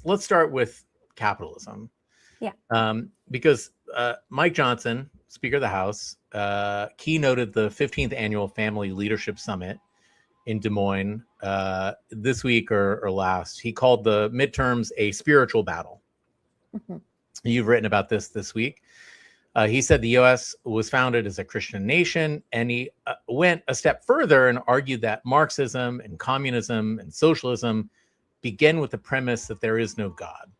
let's start with capitalism. Yeah. Because Mike Johnson, Speaker of the House, keynoted the 15th Annual Family Leadership Summit in Des Moines this week or last. He called the midterms a spiritual battle. Mm-hmm. You've written about this week. He said the U.S. was founded as a Christian nation, and he went a step further and argued that Marxism and communism and socialism begin with the premise that there is no God,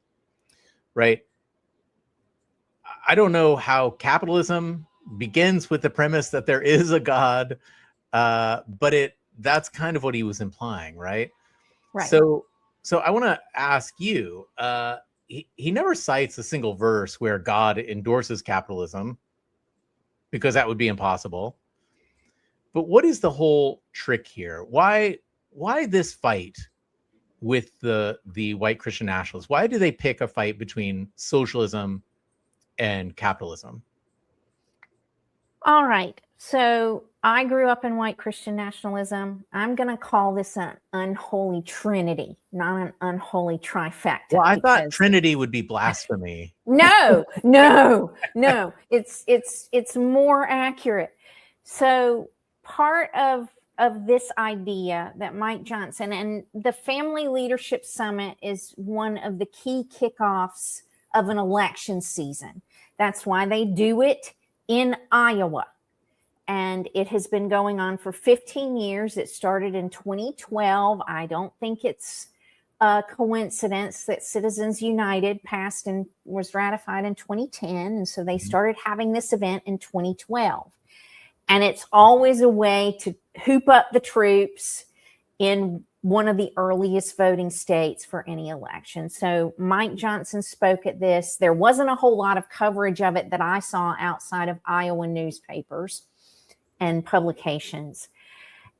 right? I don't know how capitalism begins with the premise that there is a God, but that's kind of what he was implying, right? Right. So I want to ask you, he never cites a single verse where God endorses capitalism, because that would be impossible. But what is the whole trick here? Why this fight with the white Christian nationalists? Why do they pick a fight between socialism and capitalism? All right. So I grew up in white Christian nationalism. I'm going to call this an unholy trinity, not an unholy trifecta. Well, I thought Trinity would be blasphemy. No. It's more accurate. So part of this idea that Mike Johnson, and the Family Leadership Summit is one of the key kickoffs of an election season. That's why they do it in Iowa. And it has been going on for 15 years. It started in 2012. I don't think it's a coincidence that Citizens United passed and was ratified in 2010. And so they started having this event in 2012. And it's always a way to hoop up the troops in one of the earliest voting states for any election. So Mike Johnson spoke at this. There wasn't a whole lot of coverage of it that I saw outside of Iowa newspapers and publications.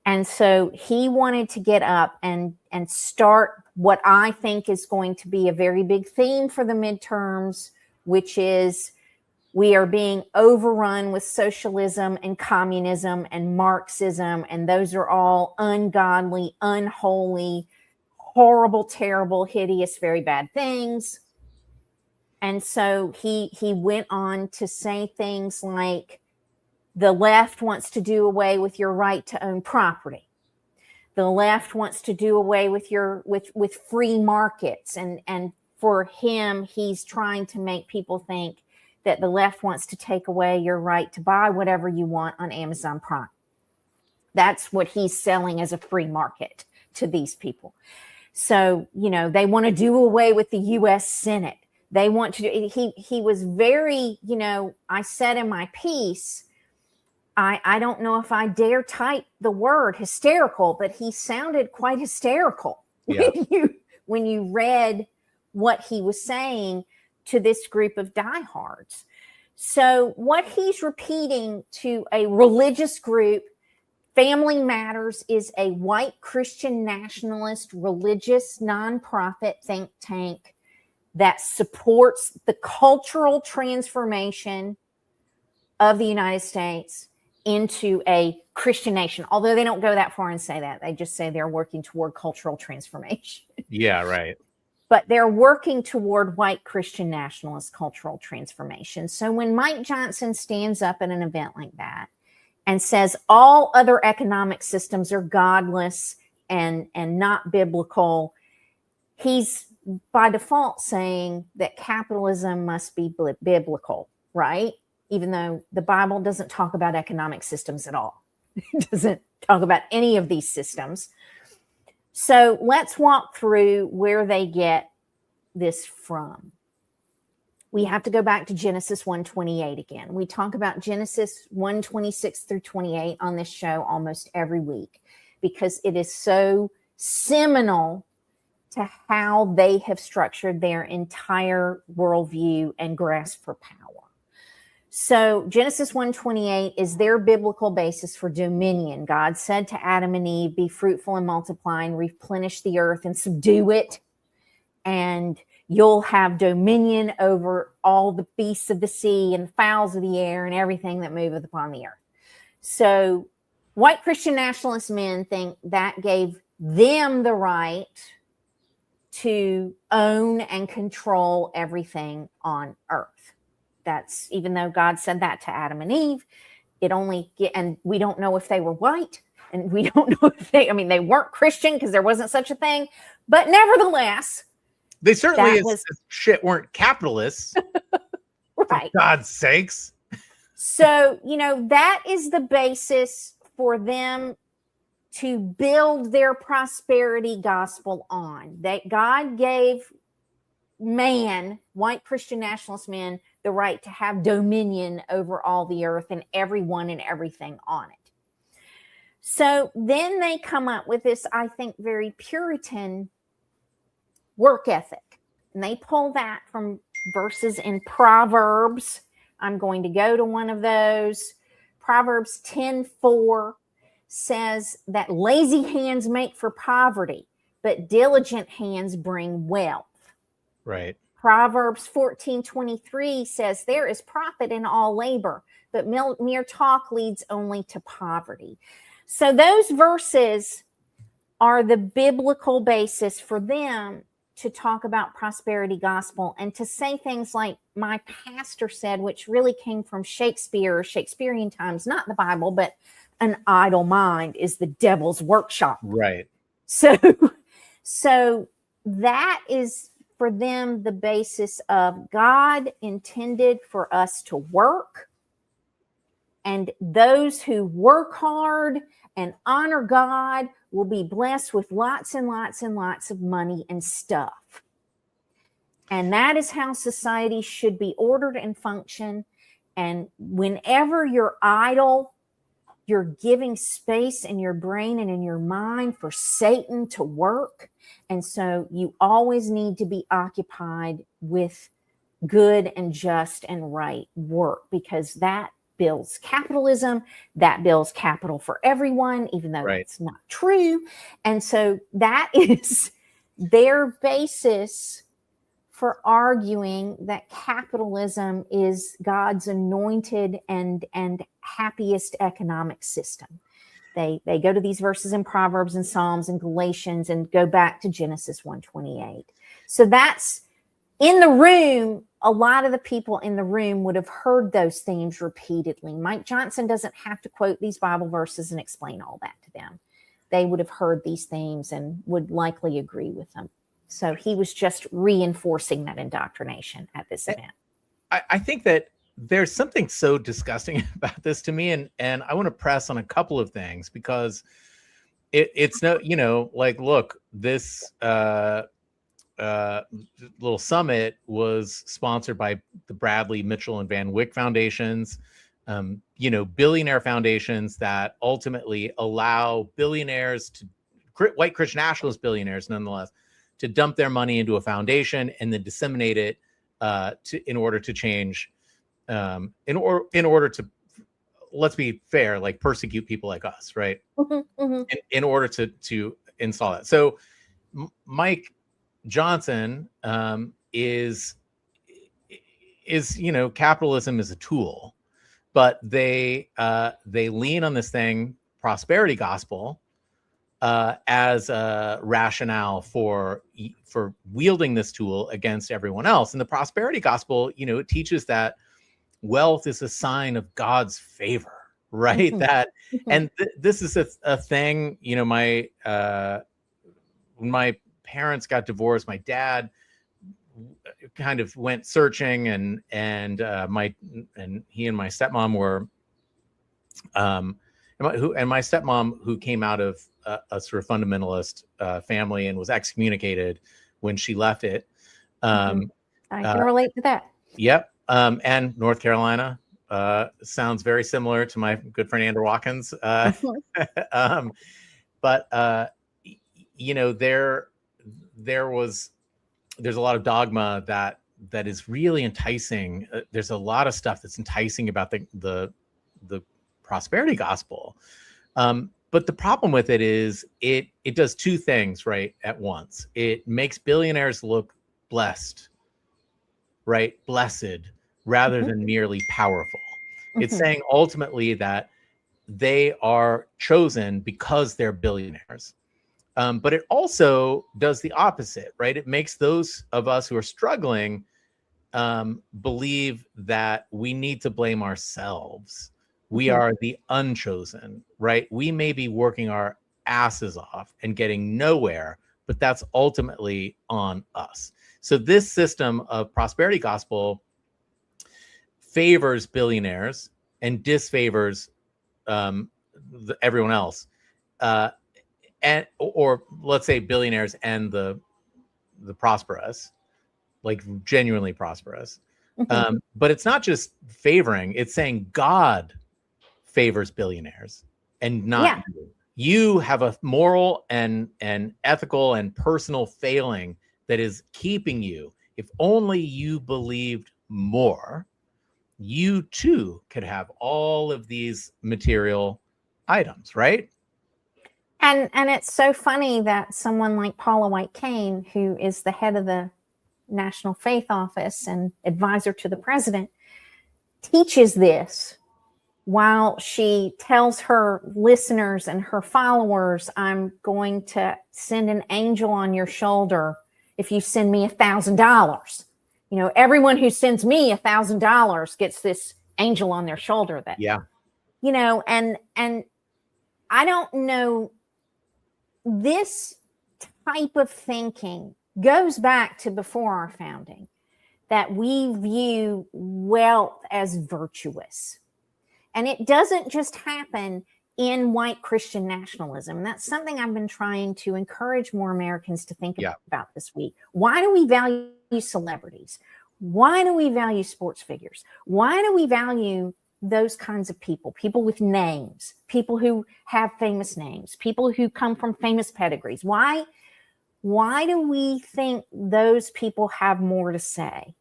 And so he wanted to get up and start what I think is going to be a very big theme for the midterms, which is we are being overrun with socialism and communism and Marxism, and those are all ungodly, unholy, horrible, terrible, hideous, very bad things. And so he went on to say things like, the left wants to do away with your right to own property. The left wants to do away with with free markets. And for him, he's trying to make people think that the left wants to take away your right to buy whatever you want on Amazon Prime. That's what he's selling as a free market to these people. So, they want to do away with the U.S. Senate. They want to do, he was very, I said in my piece, I don't know if I dare type the word hysterical, but he sounded quite hysterical when you read what he was saying to this group of diehards. So what he's repeating to a religious group, Family Matters is a white Christian nationalist religious nonprofit think tank that supports the cultural transformation of the United States into a Christian nation. Although they don't go that far and say that. They just say they're working toward cultural transformation. Yeah, right. But they're working toward white Christian nationalist cultural transformation. So when Mike Johnson stands up at an event like that and says all other economic systems are godless and not biblical, he's by default saying that capitalism must be biblical, right? Even though the Bible doesn't talk about economic systems at all. It doesn't talk about any of these systems. So let's walk through where they get this from. We have to go back to Genesis 1:28 again. We talk about Genesis 1:26 through 28 on this show almost every week because it is so seminal to how they have structured their entire worldview and grasp for power. So Genesis 1:28 is their biblical basis for dominion. God said to Adam and Eve, be fruitful and multiply and replenish the earth and subdue it. And you'll have dominion over all the beasts of the sea and fowls of the air and everything that moveth upon the earth. So white Christian nationalist men think that gave them the right to own and control everything on earth. That's, even though God said that to Adam and Eve, and we don't know if they were white, and we don't know if they weren't Christian because there wasn't such a thing, but nevertheless, they certainly shit weren't capitalists. Right. For God's sakes. So, that is the basis for them to build their prosperity gospel on. That God gave man, white Christian nationalist men, the right to have dominion over all the earth and everyone and everything on it. So then they come up with this, I think, very Puritan work ethic. And they pull that from verses in Proverbs. I'm going to go to one of those. Proverbs 10:4 says that lazy hands make for poverty, but diligent hands bring wealth. Right. Proverbs 14:23 says there is profit in all labor, but mere talk leads only to poverty. So those verses are the biblical basis for them to talk about prosperity gospel and to say things like my pastor said, which really came from Shakespearean times, not the Bible, but an idle mind is the devil's workshop. Right. So that is for them the basis of God intended for us to work, and those who work hard and honor God will be blessed with lots and lots and lots of money and stuff. And that is how society should be ordered and function. And whenever you're idle, you're giving space in your brain and in your mind for Satan to work. And so you always need to be occupied with good and just and right work, because that builds capitalism, that builds capital for everyone, even though that's not true. And so that is their basis for arguing that capitalism is God's anointed and happiest economic system. They go to these verses in Proverbs and Psalms and Galatians and go back to Genesis 1:28. So that's in the room. A lot of the people in the room would have heard those themes repeatedly. Mike Johnson doesn't have to quote these Bible verses and explain all that to them. They would have heard these themes and would likely agree with them. So he was just reinforcing that indoctrination at this event. I think that there's something so disgusting about this to me, and I want to press on a couple of things, because it's no, look, this little summit was sponsored by the Bradley, Mitchell, and Van Wyck foundations, billionaire foundations that ultimately allow billionaires white Christian nationalist billionaires, nonetheless, to dump their money into a foundation and then disseminate it in order to change, in order to, let's be fair, like persecute people like us, right? Mm-hmm, mm-hmm. In order to install that. So Mike Johnson is capitalism is a tool, but they lean on this thing, prosperity gospel, as a rationale for wielding this tool against everyone else. And the prosperity gospel, it teaches that wealth is a sign of God's favor, right? Mm-hmm. That, Mm-hmm. and this is a thing, when my parents got divorced, my dad kind of went searching, and he and my stepmom were, and my stepmom, who came out of a sort of fundamentalist family and was excommunicated when she left it. I can relate to that. Yep. And North Carolina sounds very similar to my good friend Andra Watkins. But there's a lot of dogma that is really enticing. There's a lot of stuff that's enticing about the prosperity gospel. But the problem with it is it does two things right at once. It makes billionaires look blessed, right? Blessed, rather than merely powerful. It's saying ultimately that they are chosen because they're billionaires. But it also does the opposite, right? It makes those of us who are struggling believe that we need to blame ourselves. We are the unchosen, right? We may be working our asses off and getting nowhere, but that's ultimately on us. So this system of prosperity gospel favors billionaires and disfavors everyone else, and or let's say billionaires and the prosperous, like genuinely prosperous. But it's not just favoring; it's saying God favors billionaires and not you. You have a moral and ethical and personal failing that is keeping you. If only you believed more, you too could have all of these material items, right? And it's so funny that someone like Paula White-Cain, who is the head of the National Faith Office and advisor to the president, teaches this while she tells her listeners and her followers, I'm going to send an angel on your shoulder if you send me $1,000. You know, everyone who sends me $1,000 gets this angel on their shoulder. That, you know, and I don't know, this type of thinking goes back to before our founding, that we view wealth as virtuous. And it doesn't just happen in white Christian nationalism. And that's something I've been trying to encourage more Americans to think about this week. Why do we value celebrities? Why do we value sports figures? Why do we value those kinds of people with names, people who have famous names, people who come from famous pedigrees? Why do we think those people have more to say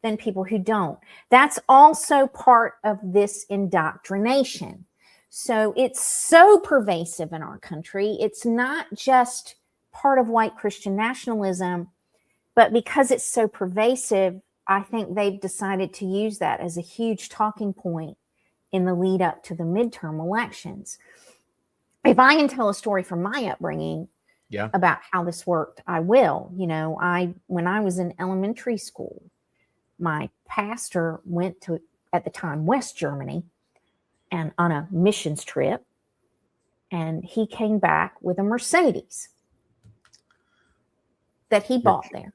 than people who don't? That's also part of this indoctrination. So it's so pervasive in our country. It's not just part of white Christian nationalism, but because it's so pervasive, I think they've decided to use that as a huge talking point in the lead up to the midterm elections. If I can tell a story from my upbringing about how this worked, I will. You know, when I was in elementary school, my pastor went to, at the time, West Germany, and on a missions trip, and he came back with a Mercedes that he bought there.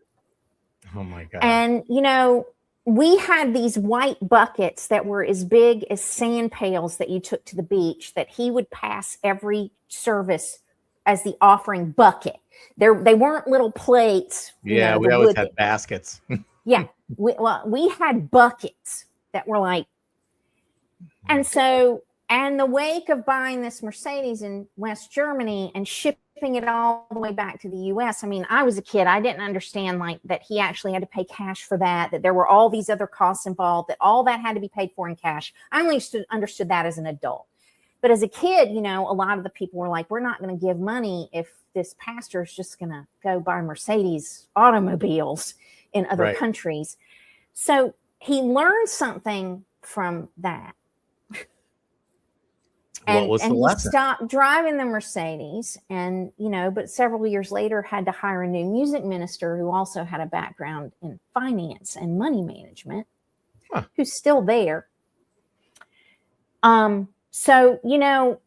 Oh my God. And, you know, we had these white buckets that were as big as sand pails that you took to the beach that he would pass every service as the offering bucket. They weren't little plates. We always had baskets. We had buckets that were like, and so, and the wake of buying this Mercedes in West Germany and shipping it all the way back to the US. I mean, I was a kid. I didn't understand like that he actually had to pay cash for that there were all these other costs involved, that all that had to be paid for in cash. I only understood that as an adult. But as a kid, you know, a lot of the people were like, we're not going to give money if this pastor is just going to go buy Mercedes automobiles in other countries. So he learned something from that. What was the lesson? He stopped driving the Mercedes, and, you know, but several years later had to hire a new music minister who also had a background in finance and money management, who's still there. So, you know,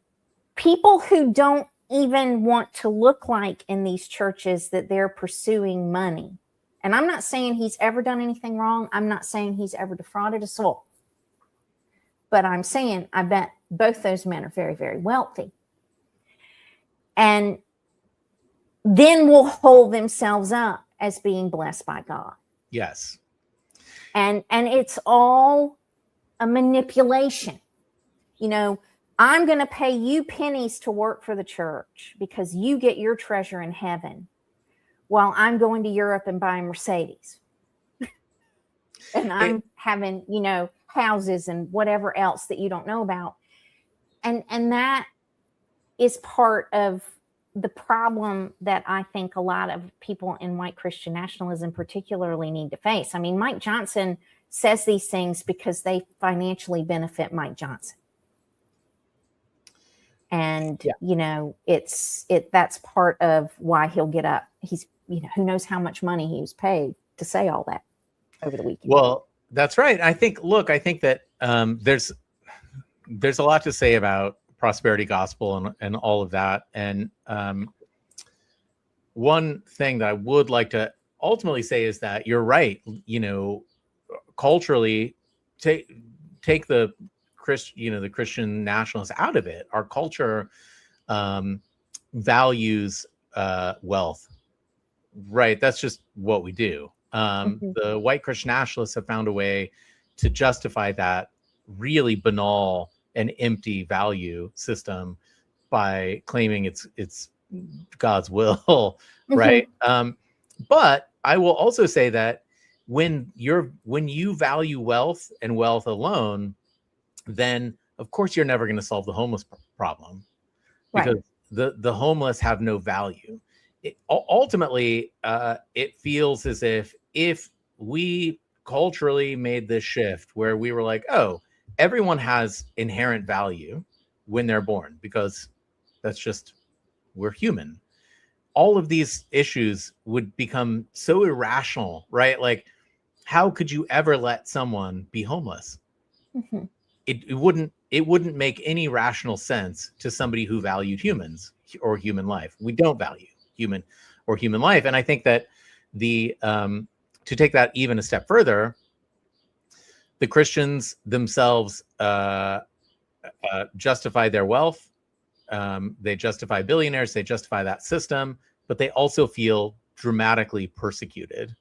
people who don't even want to look like in these churches that they're pursuing money. And I'm not saying he's ever done anything wrong. I'm not saying he's ever defrauded a soul. But I'm saying I bet both those men are very, very wealthy. And then will hold themselves up as being blessed by God. Yes. And it's all a manipulation. You know, I'm going to pay you pennies to work for the church because you get your treasure in heaven, while I'm going to Europe and buying Mercedes. And I'm having, you know, houses and whatever else that you don't know about. And that is part of the problem that I think a lot of people in white Christian nationalism particularly need to face. I mean, Mike Johnson says these things because they financially benefit Mike Johnson. And Yeah. that's part of why he'll get up. He's, who knows how much money he was paid to say all that over the weekend. Well, that's right. I think that there's a lot to say about prosperity gospel and all of that. And one thing that I would like to ultimately say is that you're right. Culturally, take the Christian nationalists out of it. Our culture values wealth, right? That's just what we do. The white Christian nationalists have found a way to justify that really banal and empty value system by claiming it's God's will, right? But I will also say that when you value wealth and wealth alone, then of course you're never going to solve the homeless problem, because the homeless have no value. Ultimately, it feels as if we culturally made this shift where we were like, oh, everyone has inherent value when they're born, because that's just, we're human. All of these issues would become so irrational, right? Like, how could you ever let someone be homeless? It wouldn't make any rational sense to somebody who valued humans or human life. We don't value human life. And I think that to take that even a step further, the Christians themselves justify their wealth. They justify billionaires. They justify that system, but they also feel dramatically persecuted